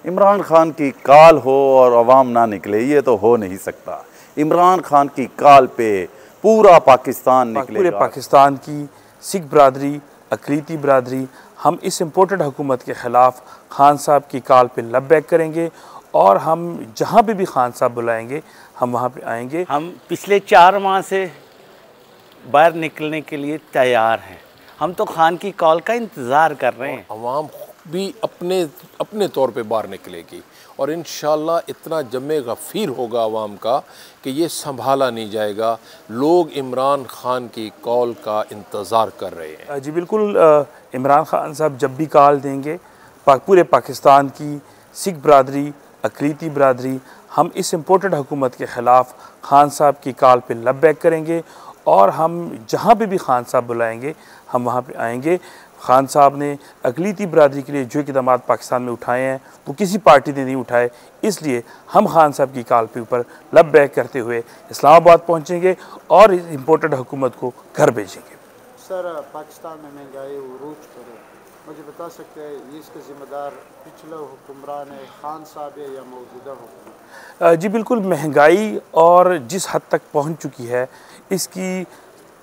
इमरान खान की काल हो और अवाम ना निकले, ये तो हो नहीं सकता। इमरान खान की काल पे पूरा पाकिस्तान निकलेगा। पूरे पाकिस्तान की सिख बरदरी, अक़लीती बरदरी, हम इस इम्पोर्टेड हुकूमत के ख़िलाफ़ खान साहब की काल पे लबैक करेंगे और हम जहाँ पे भी खान साहब बुलाएंगे हम वहाँ पे आएंगे। हम पिछले 4 माह से बाहर निकलने के लिए तैयार हैं। हम तो खान की कॉल का इंतज़ार कर रहे हैं। अवाम भी अपने अपने तौर पे बाहर निकलेगी और इंशाअल्लाह इतना जमे गफ़ीर होगा अवाम का कि ये संभाला नहीं जाएगा। लोग इमरान खान की कॉल का इंतज़ार कर रहे हैं। जी बिल्कुल, इमरान खान साहब जब भी कॉल देंगे पूरे पाकिस्तान की सिख बरदरी, अक़लीती बरदरी, हम इस इम्पोर्टेड हुकूमत के ख़िलाफ़ खान साहब की कॉल पे लबैक करेंगे और हम जहाँ पे भी खान साहब बुलाएंगे हम वहाँ पे आएंगे। खान साहब ने अक़लीती बरदरी के लिए जो इक़दाम पाकिस्तान में उठाए हैं वो किसी पार्टी ने नहीं उठाए, इसलिए हम खान साहब की कॉल पे ऊपर लबैक करते हुए इस्लामाबाद पहुँचेंगे और इस इम्पोर्टेड हुकूमत को घर भेजेंगे। सर, पाकिस्तान में महंगाई उरूज पर है, मुझे बता सकते हैं ये इसके ज़िम्मेदार पिछला हुक्मरान है, खान साहब है या मौजूदा हुक्मरान? जी बिल्कुल, महंगाई और जिस हद तक पहुंच चुकी है इसकी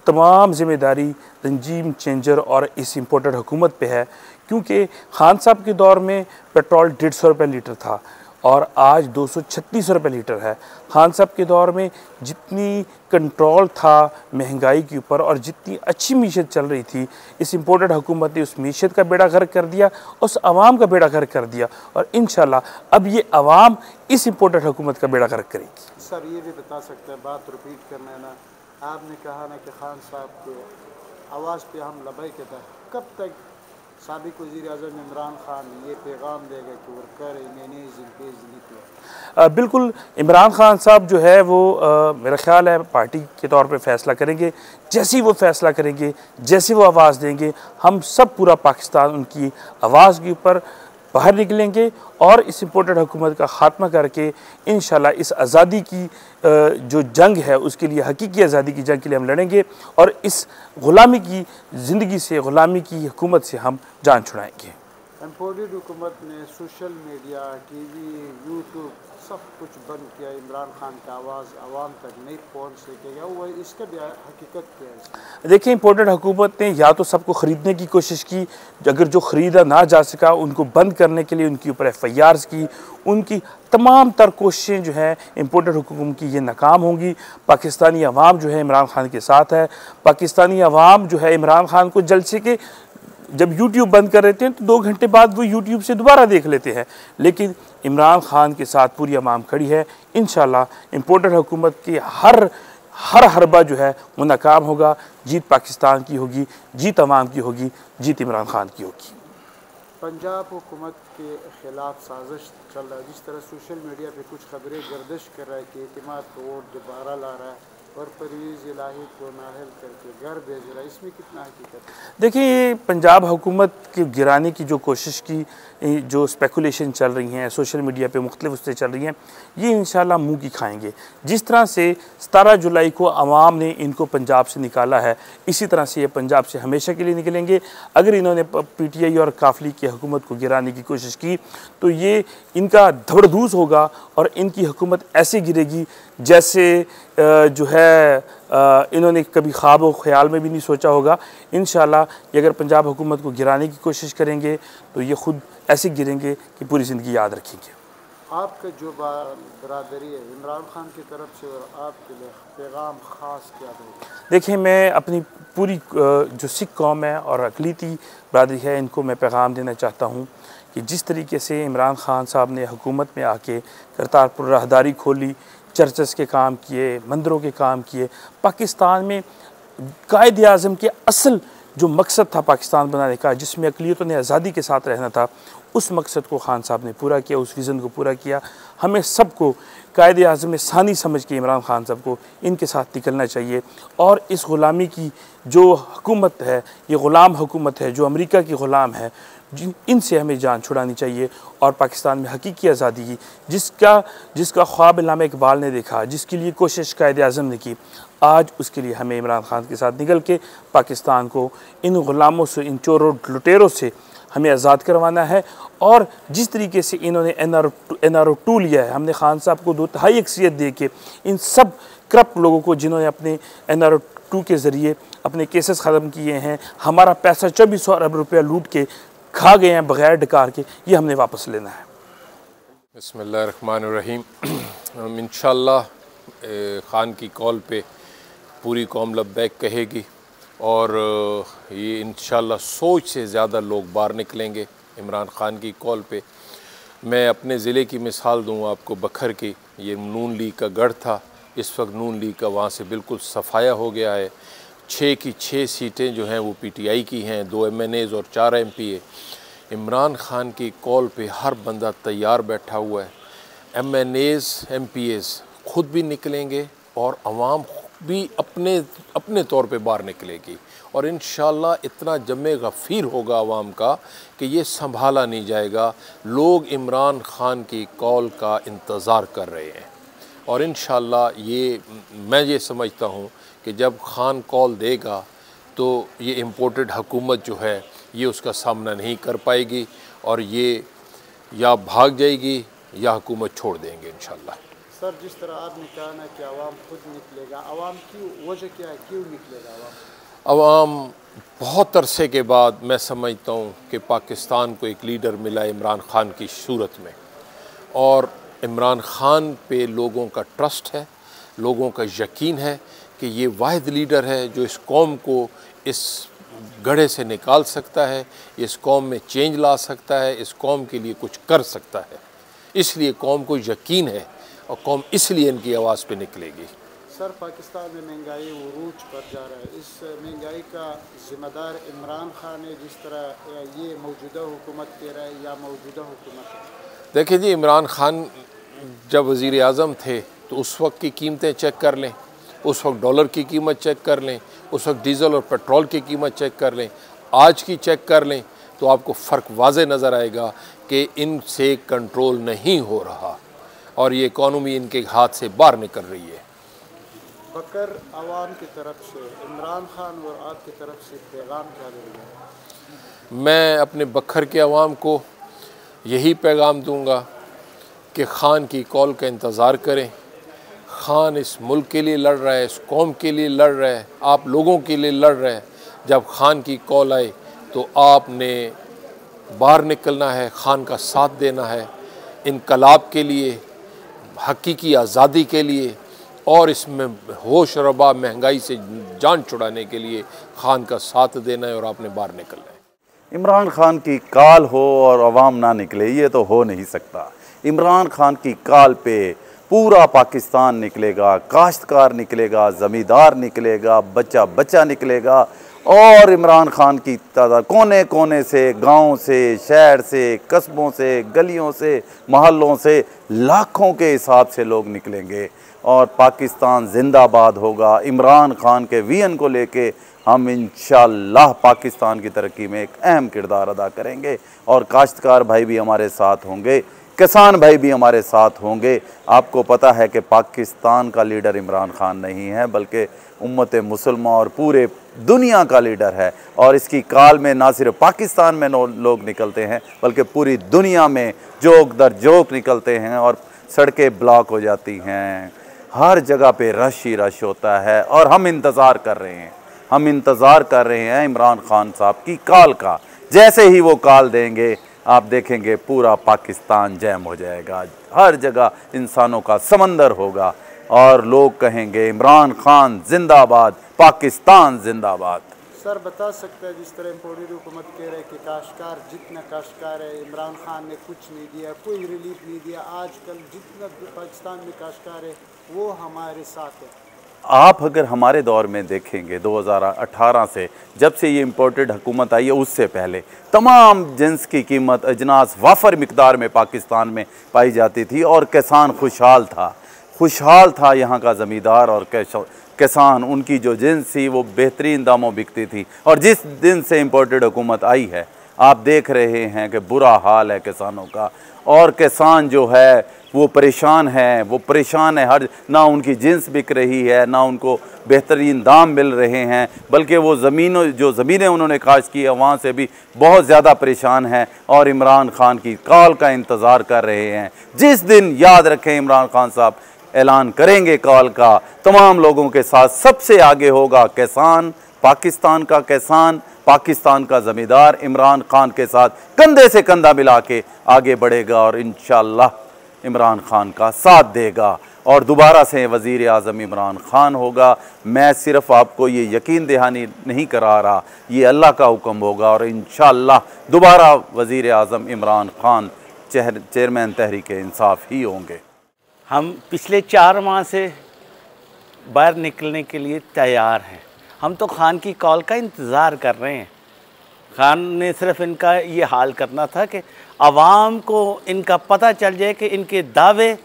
तमाम ज़िम्मेदारी रंजीम चेंजर और इस इम्पोर्टेड हुकूमत पे है, क्योंकि खान साहब के दौर में पेट्रोल 150 रुपये लीटर था और आज 236 रुपये लीटर है। खान साहब के दौर में जितनी कंट्रोल था महंगाई के ऊपर और जितनी अच्छी मीशत चल रही थी, इस इम्पोर्टेड हुकूमत ने उस मीशत का बेड़ा गर्क कर दिया, उस आवाम का बेड़ा गर्क कर दिया और इंशाल्लाह अब ये आवाम इस इम्पोर्टेड हुकूमत का बेड़ा गर्क करेगी। सर, ये भी बता सकते हैं, बात रिपीट करना है ना, आपने कहा ना कि खान साहब के आवाज़ पे हम लबैक कहते हैं, कब तक साबिक़ वज़ीर-ए-आज़म इमरान खान ये पैगाम देगा कि वो कर इन्हें ज़िंदगी? बिल्कुल, इमरान खान साहब जो है वो मेरा ख़्याल है पार्टी के तौर पे फ़ैसला करेंगे। जैसे ही वो फ़ैसला करेंगे, जैसे वो आवाज़ देंगे, हम सब पूरा पाकिस्तान उनकी आवाज़ के ऊपर बाहर निकलेंगे और इस इम्पोर्टेड हुकूमत का ख़ात्मा करके इंशाल्लाह इस आज़ादी की जो जंग है उसके लिए, हकीकी आज़ादी की जंग के लिए हम लड़ेंगे और इस ग़ुलामी की ज़िंदगी से, ग़ुलामी की हुकूमत से हम जान छुड़ाएंगे। इम्पोर्टेड हुकूमत ने सोशल मीडिया, टीवी, यूट्यूब सब कुछ बंद किया, इमरान खान की आवाज़ आवाम तक नहीं पहुंच सकेगा, वो इसका भी हकीकत क्या है? देखिए, इम्पोर्टेड हुकूमत ने या तो सबको ख़रीदने की कोशिश की, अगर जो ख़रीदा ना जा सका उनको बंद करने के लिए उनके ऊपर FIRs की, उनकी तमाम तर कोशिशें जो हैं इम्पोर्टेड हुकूमत की ये नाकाम होंगी। पाकिस्तानी अवाम जो है इमरान खान के साथ है। पाकिस्तानी अवाम जो है इमरान खान को जलसे के जब यूट्यूब बंद कर देते हैं तो 2 घंटे बाद वो यूट्यूब से दोबारा देख लेते हैं, लेकिन इमरान खान के साथ पूरी अवाम खड़ी है। इंशाल्लाह इम्पोर्टेड हुकूमत की हर हरबा जो है वो नाकाम होगा। जीत पाकिस्तान की होगी, जीत अवाम की होगी, जीत इमरान खान की होगी। पंजाब हुकूमत के ख़िलाफ़ साजिश चल रहा है, जिस तरह सोशल मीडिया पे कुछ खबरें गर्दिश कर रहा है कि एतमाद को वोट दोबारा ला रहा है और परवेज़ इलाही को नाअहल करके घर भेज रहा है, इसमें कितना हकीकत है? देखिए, ये पंजाब हुकूमत के गिराने की जो कोशिश की, जो स्पेकुलेशन चल रही हैं सोशल मीडिया पे मुख्तलिफ उससे चल रही हैं, ये इंशाल्लाह मुँह की खाएंगे। जिस तरह से 17 जुलाई को आवाम ने इनको पंजाब से निकाला है, इसी तरह से ये पंजाब से हमेशा के लिए निकलेंगे। अगर इन्होंने PTI और काफली की हुकूमत को गिराने की कोशिश की तो ये इनका धबड़धूस होगा और इनकी हुकूमत ऐसे गिरेगी जैसे जो है इन्होंने कभी ख्वाब व ख्याल में भी नहीं सोचा होगा। इंशाल्लाह ये अगर पंजाब हुकूमत को गिराने की कोशिश करेंगे तो ये ख़ुद ऐसे गिरेंगे कि पूरी ज़िंदगी याद रखेंगे। आपका जो बरादरी है इमरान खान की तरफ से और आपके लिए पैगाम ख़ास क्या देगा? देखिए, मैं अपनी पूरी जो सिख कौम है और अक़लीती बरादरी है इनको मैं पैगाम देना चाहता हूँ कि जिस तरीके से इमरान खान साहब ने हुकूमत में आके करतारपुर राहदारी खोली, चर्चेस के काम किए, मंदिरों के काम किए, पाकिस्तान में कायद आज़म के असल जो मकसद था पाकिस्तान बनाने का, जिसमें अक़लियतों ने आज़ादी के साथ रहना था, उस मकसद को खान साहब ने पूरा किया, उस विज़न को पूरा किया। हमें सबको कायद आज़म में सानी समझ के इमरान खान साहब को इनके साथ निकलना चाहिए और इस ग़ुलामी की जो हुकूमत है, ये ग़ुलाम हुकूमत है जो अमेरिका की ग़ुलाम है, इनसे हमें जान छुड़ानी चाहिए और पाकिस्तान में हकीकी आज़ादी की जिसका ख्वाब अल्लामा इकबाल ने देखा, जिसके लिए कोशिश कायद आज़म ने की, आज उसके लिए हमें इमरान खान के साथ निकल के पाकिस्तान को इन ग़ुलामों से, इन चोरों लुटेरों से हमें आज़ाद करवाना है। और जिस तरीके से इन्होंने NRO2 लिया है, हमने खान साहब को 2/3 अक्सियत दे के इन सब करप्ट लोगों को जिन्होंने अपने NRO2 के ज़रिए अपने केसेस ख़त्म किए हैं, हमारा पैसा 2400 अरब रुपया लूट के खा गए हैं बग़ैर डकार के, ये हमने वापस लेना है। बिस्मिल्लाहिर्रहमानिर्रहीम। इंशाअल्लाह ख़ान की कॉल पे पूरी कौम लब्बैक कहेगी और ये इंशाअल्लाह सोच से ज़्यादा लोग बाहर निकलेंगे इमरान ख़ान की कॉल पे। मैं अपने ज़िले की मिसाल दूँ आपको, बखर की। ये नून लीग का गढ़ था, इस वक्त नून लीग का वहाँ से बिल्कुल सफाया हो गया है। 6 की 6 सीटें जो हैं वो PTI की हैं, 2 MNAs और 4 MPA। इमरान ख़ान की कॉल पे हर बंदा तैयार बैठा हुआ है। MNAs MPAs ख़ुद भी निकलेंगे और अवाम भी अपने तौर पे बाहर निकलेगी और इंशाअल्लाह इतना जमे गफ़ीर होगा अवाम का कि ये संभाला नहीं जाएगा। लोग इमरान ख़ान की कॉल का इंतज़ार कर रहे हैं और इंशाअल्लाह मैं ये समझता हूँ कि जब ख़ान कॉल देगा तो ये इम्पोर्टेड हुकूमत जो है ये उसका सामना नहीं कर पाएगी और ये या भाग जाएगी या हुकूमत छोड़ देंगे इंशाअल्लाह। सर, जिस तरह आपने कहा ना कि आवाम खुद निकलेगा, आवाम की वजह क्या है, क्यों निकलेगा आवाम? बहुत अरसे के बाद मैं समझता हूँ कि पाकिस्तान को एक लीडर मिला इमरान ख़ान की सूरत में और इमरान ख़ान पे लोगों का ट्रस्ट है, लोगों का यकीन है कि ये वाहिद लीडर है जो इस कौम को इस गड्ढे से निकाल सकता है, इस कौम में चेंज ला सकता है, इस कौम के लिए कुछ कर सकता है। इसलिए कौम को यकीन है और कौम इसलिए इनकी आवाज़ पे निकलेगी। सर, पाकिस्तान में महंगाई उरूज पर जा रहा है, इस महंगाई का ज़िम्मेदार इमरान ख़ान है जिस तरह ये मौजूदा हुकूमत कह रहा है या मौजूदा हुकूमत है? देखिए जी, इमरान ख़ान जब वज़ीर आज़म थे तो उस वक्त की कीमतें चेक कर लें, उस वक्त डॉलर की कीमत चेक कर लें, उस वक्त डीज़ल और पेट्रोल की कीमत चेक कर लें, आज की चेक कर लें तो आपको फ़र्क वाज़े नज़र आएगा कि इनसे कंट्रोल नहीं हो रहा और ये इकॉनमी इनके हाथ से बाहर निकल रही है। बकर आवाम की तरफ से इमरान ख़ान और आपकी तरफ से पैगाम क्या देंगे? मैं अपने बखर के अवाम को यही पैगाम दूंगा कि ख़ान की कॉल का इंतज़ार करें। ख़ान इस मुल्क के लिए लड़ रहा है, इस कौम के लिए लड़ रहा है, आप लोगों के लिए लड़ रहा है। जब ख़ान की कॉल आए तो आपने बाहर निकलना है, ख़ान का साथ देना है, इनकलाब के लिए, हकीकी आज़ादी के लिए और इसमें होश रबा महंगाई से जान छुड़ाने के लिए ख़ान का साथ देना है और आपने बाहर निकलना है। इमरान ख़ान की काल हो और अवाम ना निकले, ये तो हो नहीं सकता। इमरान ख़ान की काल पे पूरा पाकिस्तान निकलेगा, काश्तकार निकलेगा, ज़मींदार निकलेगा, बच्चा बच्चा निकलेगा और इमरान ख़ान की तादाद कोने कोने से, गांव से, शहर से, कस्बों से, गलियों से, मोहल्लों से लाखों के हिसाब से लोग निकलेंगे और पाकिस्तान जिंदाबाद होगा। इमरान ख़ान के विजन को लेके हम इंशाअल्लाह पाकिस्तान की तरक्की में एक अहम किरदार अदा करेंगे और काश्तकार भाई भी हमारे साथ होंगे, किसान भाई भी हमारे साथ होंगे। आपको पता है कि पाकिस्तान का लीडर इमरान ख़ान नहीं है बल्कि उम्मत मुसलमान और पूरे दुनिया का लीडर है और इसकी काल में ना सिर्फ पाकिस्तान में लोग निकलते हैं बल्कि पूरी दुनिया में जोक दर जोक निकलते हैं और सड़कें ब्लॉक हो जाती हैं, हर जगह पे रश ही रश होता है और हम इंतज़ार कर रहे हैं, हम इंतज़ार कर रहे हैं इमरान ख़ान साहब की काल का। जैसे ही वो काल देंगे आप देखेंगे पूरा पाकिस्तान जैम हो जाएगा, हर जगह इंसानों का समंदर होगा और लोग कहेंगे इमरान ख़ान जिंदाबाद, पाकिस्तान जिंदाबाद। सर, बता सकते हैं जिस तरह इम्पोर्टेड हुकूमत कह रहे हैं कि काश्तकार जितना काश्तकार है इमरान ख़ान ने कुछ नहीं दिया, कोई रिलीफ नहीं दिया, आजकल जितना पाकिस्तान में काश्तकार है वो हमारे साथ है। आप अगर हमारे दौर में देखेंगे 2018 से जब से ये इम्पोर्टेड हुकूमत आई है उससे पहले तमाम जिन्स की कीमत अजनास वाफर मिकदार में पाकिस्तान में पाई जाती थी और किसान खुशहाल था यहाँ का ज़मींदार और किसान, उनकी जो जिन्स थी वो बेहतरीन दामों बिकती थी। और जिस दिन से इम्पोर्टेड हुकूमत आई है आप देख रहे हैं कि बुरा हाल है किसानों का और किसान जो है वो परेशान है, हर ना उनकी जिन्स बिक रही है, ना उनको बेहतरीन दाम मिल रहे हैं, बल्कि वो जो ज़मीनें उन्होंने काश्त की है वहाँ से भी बहुत ज़्यादा परेशान हैं और इमरान खान की कॉल का इंतज़ार कर रहे हैं। जिस दिन, याद रखें, इमरान खान साहब ऐलान करेंगे कॉल का, तमाम लोगों के साथ सबसे आगे होगा किसान, पाकिस्तान का किसान, पाकिस्तान का ज़मींदार इमरान खान के साथ कंधे से कंधा मिला के आगे बढ़ेगा और इंशाअल्लाह इमरान खान का साथ देगा और दोबारा से वज़ीर आज़म इमरान खान होगा। मैं सिर्फ़ आपको ये यकीन दहानी नहीं करा रहा, ये अल्लाह का हुक्म होगा और इंशाअल्लाह दोबारा वज़ीर आज़म इमरान खान चेयरमैन तहरीक इंसाफ ही होंगे। हम पिछले 4 माह से बाहर निकलने के लिए तैयार हैं। हम तो खान की कॉल का इंतज़ार कर रहे हैं। खान ने सिर्फ इनका ये हाल करना था कि आवाम को इनका पता चल जाए कि इनके दावे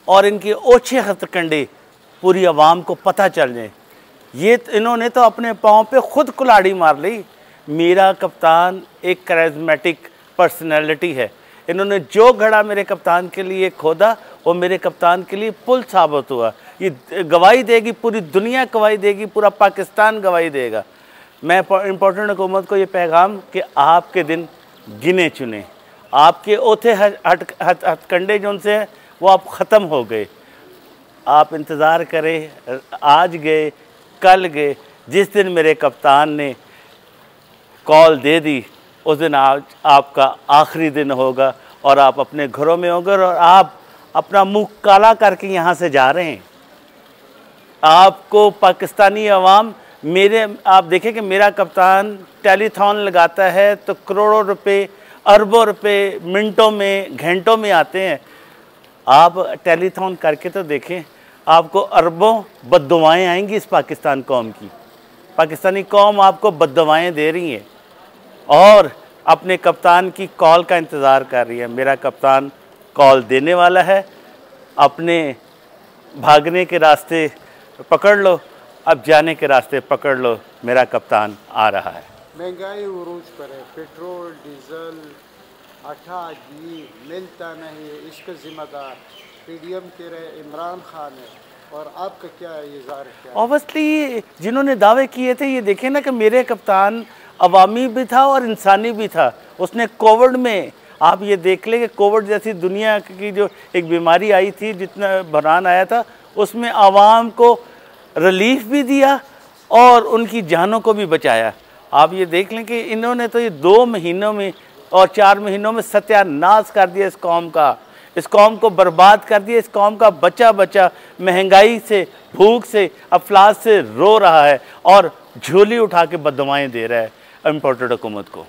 और इनके ओछे हथकंडे पूरी आवाम को पता चल जाए। इन्होंने तो अपने पाँव पे खुद कुल्हाड़ी मार ली। मेरा कप्तान एक करिश्मेटिक पर्सनैलिटी है। इन्होंने जो घड़ा मेरे कप्तान के लिए खोदा वो मेरे कप्तान के लिए पुल साबित हुआ। ये गवाही देगी, पूरी दुनिया गवाही देगी, पूरा पाकिस्तान गवाही देगा। मैं इम्पोर्टेंट हुकूमत को ये पैगाम कि आपके दिन गिने चुने, आपके ओथे हथकंडे जो उनसे हैं वो आप ख़त्म हो गए। आप इंतज़ार करें, आज गए कल गए, जिस दिन मेरे कप्तान ने कॉल दे दी उस दिन आज आपका आखिरी दिन होगा और आप अपने घरों में होंगे और आप अपना मुंह काला करके यहाँ से जा रहे हैं। आपको पाकिस्तानी अवाम आप देखें कि मेरा कप्तान टेलीथॉन लगाता है तो करोड़ों रुपए, अरबों रुपए मिनटों में, घंटों में आते हैं। आप टेलीथॉन करके तो देखें, आपको अरबों बद्दुआएं आएंगी इस पाकिस्तान कौम की। पाकिस्तानी कौम आपको बद्दुआएं दे रही है और अपने कप्तान की कॉल का इंतज़ार कर रही है। मेरा कप्तान कॉल देने वाला है। अपने भागने के रास्ते पकड़ लो, अब जाने के रास्ते पकड़ लो, मेरा कप्तान आ रहा है। महंगाई उरूज पर है, पेट्रोल, डीजल, आटा, घी मिलता नहीं है। इसका ज़िम्मेदार पीडीएम के रहे इमरान खान है और आपका क्या इज़हार है? ऑब्वियसली जिन्होंने दावे किए थे, ये देखें ना कि मेरे कप्तान अवामी भी था और इंसानी भी था। उसने कोविड में, आप ये देख लें कि कोविड जैसी दुनिया की जो एक बीमारी आई थी, जितना बहरान आया था, उसमें आवाम को रिलीफ भी दिया और उनकी जानों को भी बचाया। आप ये देख लें कि इन्होंने तो ये 2 महीनों में और 4 महीनों में सत्यानाश कर दिया इस कौम का। इस कौम को बर्बाद कर दिया। इस कौम का बच्चा बच्चा महंगाई से, भूख से, अफलास से रो रहा है और झोली उठा के बददुआएं दे रहा है इम्पोर्टेड हुकूमत को।